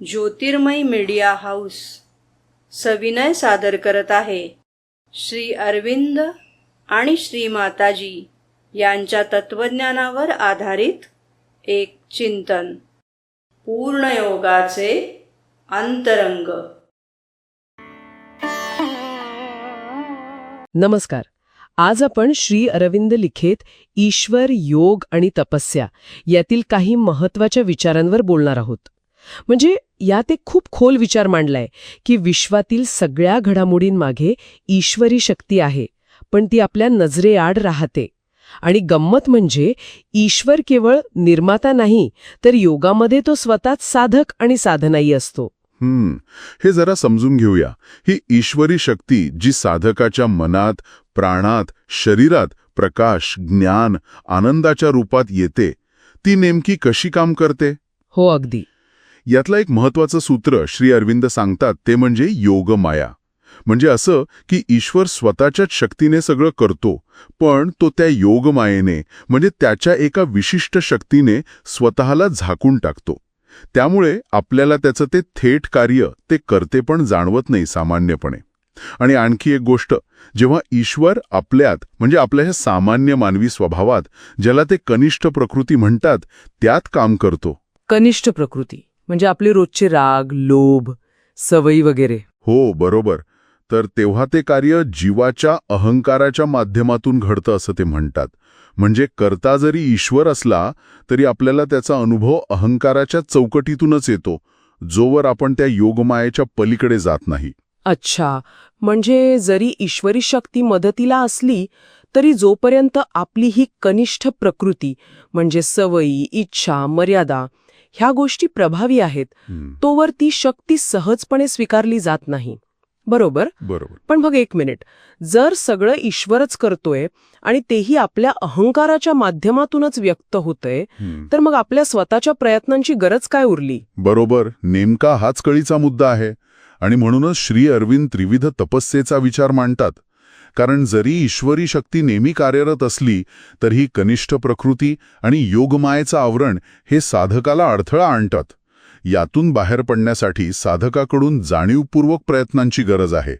ज्योतिर्मय media house सविनय सादर करत आहे श्री अरविंद आणि श्री माताजी यांच्या तत्वज्ञानावर आधारित एक चिंतन, पूर्णयोगाचे अंतरंग. नमस्कार. आज आपण श्री अरविंद लिखित ईश्वर, योग आणि तपस्या यातील काही महत्त्वाच्या विचारांवर बोलणार आहोत. म्हणजे यात एक खूप खोल विचार मांडलाय की विश्वातील सगळ्या घडामोडींमागे ईश्वरी शक्ती आहे, पण ती आपल्या नजरेआड राहते. आणि गंमत म्हणजे ईश्वर केवळ निर्माता नाही, तर योगामध्ये तो स्वतःच साधक आणि साधनाई असतो. हे जरा समजून घेऊया. ही ईश्वरी शक्ती जी साधकाच्या मनात, प्राणात, शरीरात प्रकाश, ज्ञान, आनंदाच्या रूपात येते, ती नेमकी कशी काम करते? हो, अगदी. यातलं एक महत्वाचं सूत्र श्री अरविंद सांगतात ते म्हणजे योगमाया. म्हणजे असं की ईश्वर स्वतःच्याच शक्तीने सगळं करतो, पण तो त्या योगमायेने म्हणजे त्याच्या एका विशिष्ट शक्तीने स्वतःला झाकून टाकतो. त्यामुळे आपल्याला त्याचं ते थेट कार्य, ते कर्तेपण जाणवत नाही सामान्यपणे. आणि आणखी एक गोष्ट, जेव्हा ईश्वर आपल्यात म्हणजे आपल्या ह्या सामान्य मानवी स्वभावात, ज्याला ते कनिष्ठ प्रकृती म्हणतात, त्यात काम करतो. कनिष्ठ प्रकृती म्हणजे आपले रोजचे राग, लोभ, सवयी वगैरे. हो, बरोबर. तर तेव्हा ते कार्य जीवाच्या अहंकाराच्या माध्यमातून घडतं असं ते म्हणतात. म्हणजे कर्ता जरी ईश्वर असला तरी आपल्याला त्याचा अनुभव अहंकाराच्या चौकटीतूनच येतो, जोवर आपण त्या योगमायेच्या पलीकडे जात नाही. अच्छा, म्हणजे जरी ईश्वरी शक्ती मदतीला असली तरी जोपर्यंत आपली ही कनिष्ठ प्रकृती म्हणजे सवयी, इच्छा, मर्यादा ह्या गोष्टी प्रभावी आहेत, तोवर ती शक्ती सहजपणे स्वीकारली जात नाही. बरोबर. पण बघ, एक मिनिट, जर सगळं ईश्वरच करतोय आणि तेही आपल्या अहंकाराच्या माध्यमातूनच व्यक्त होतंय, तर मग आपल्या स्वतःच्या प्रयत्नांची गरज काय उरली? बरोबर. नेमका हाच कळीचा मुद्दा आहे. आणि म्हणूनच श्री अरविंद त्रिविध तपस्येचा विचार मांडतात. कारण जरी ईश्वरी शक्ती नेहमी कार्यरत असली तरी कनिष्ठ प्रकृती आणि योगमायेचं आवरण हे साधकाला अडथळा आणतात. यातून बाहेर पडण्यासाठी साधकाकडून जाणीवपूर्वक प्रयत्नांची गरज आहे.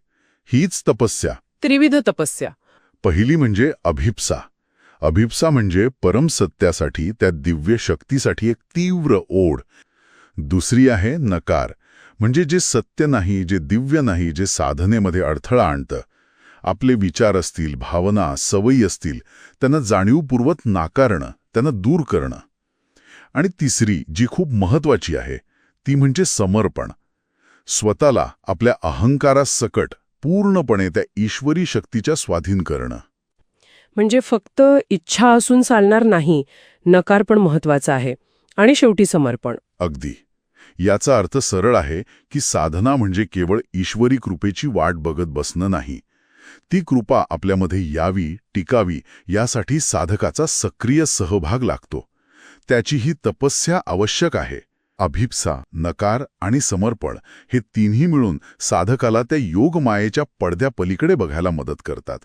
हीच तपस्या, त्रिविध तपस्या. पहिली म्हणजे अभिप्सा. अभिप्सा म्हणजे परमसत्यासाठी, त्या दिव्य शक्तीसाठी एक तीव्र ओढ. दुसरी आहे नकार, म्हणजे जे सत्य नाही, जे दिव्य नाही, जे साधनेमध्ये अडथळा आणतं. आपले विचार असतील, भावना, सवयी असतील, त्यांना जाणीवपूर्वक नाकारणं, त्यांना दूर करणं. आणि तिसरी, जी खूप महत्वाची आहे, ती म्हणजे समर्पण. स्वतःला आपल्या अहंकारासकट पूर्णपणे त्या ईश्वरी शक्तीच्या स्वाधीन करणं. म्हणजे फक्त इच्छा असून चालणार नाही, नकार पण महत्वाचा आहे. आणि शेवटी समर्पण. अगदी. याचा अर्थ सरळ आहे की साधना म्हणजे केवळ ईश्वरी कृपेची वाट बघत बसणं नाही. ती कृपा आपल्यामध्ये यावी, टिकावी, यासाठी साधकाचा सक्रिय सहभाग लागतो. त्याची ही तपस्या आवश्यक आहे. अभिप्सा, नकार आणि समर्पण हे तिन्ही मिळून साधकाला त्या योगमायेच्या पडद्या पलीकडे बघायला मदत करतात.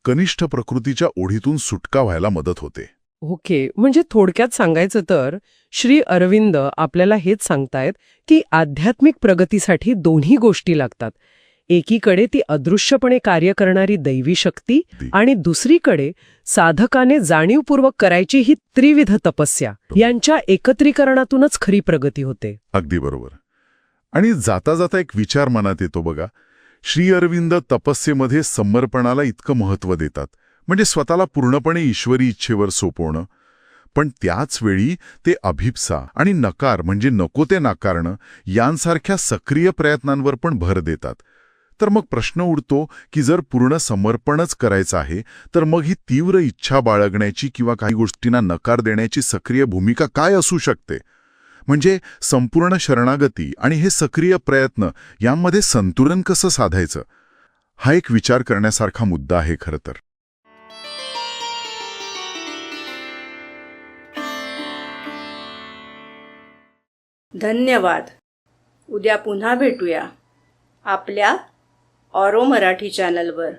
कनिष्ठ प्रकृतीच्या ओढीतून सुटका व्हायला मदत होते. ओके, म्हणजे थोडक्यात सांगायचं तर श्री अरविंद आपल्याला हेच सांगतायत की आध्यात्मिक प्रगतीसाठी दोन्ही गोष्टी लागतात. एकीकडे ती अदृश्यपणे कार्य करणारी दैवी शक्ती आणि दुसरीकडे साधकाने जाणीवपूर्वक करायची ही त्रिविध तपस्या. यांच्या एकत्रीकरणातूनच खरी प्रगती होते. अगदी बरोबर. आणि जाता जाता एक विचार मनात येतो बघा. श्री अरविंद तपस्येमध्ये समर्पणाला इतकं महत्त्व देतात, म्हणजे स्वतःला पूर्णपणे ईश्वरी इच्छेवर सोपवणं. पण त्याच वेळी ते अभिप्सा आणि नकार म्हणजे नको ते नाकारणं यांसारख्या सक्रिय प्रयत्नांवर पण भर देतात. तर मग प्रश्न उडतो की जर पूर्ण समर्पणच करायचं आहे, तर मग ही तीव्र इच्छा बाळगण्याची किंवा काही गोष्टींना नकार देण्याची सक्रिय भूमिका काय असू शकते? म्हणजे संपूर्ण शरणागती आणि हे सक्रिय प्रयत्न यांमध्ये संतुलन कसं साधायचं? हा एक विचार करण्यासारखा मुद्दा आहे खरं तर. धन्यवाद. उद्या पुन्हा भेटूया आपल्या ऑरो मराठी चॅनलवर.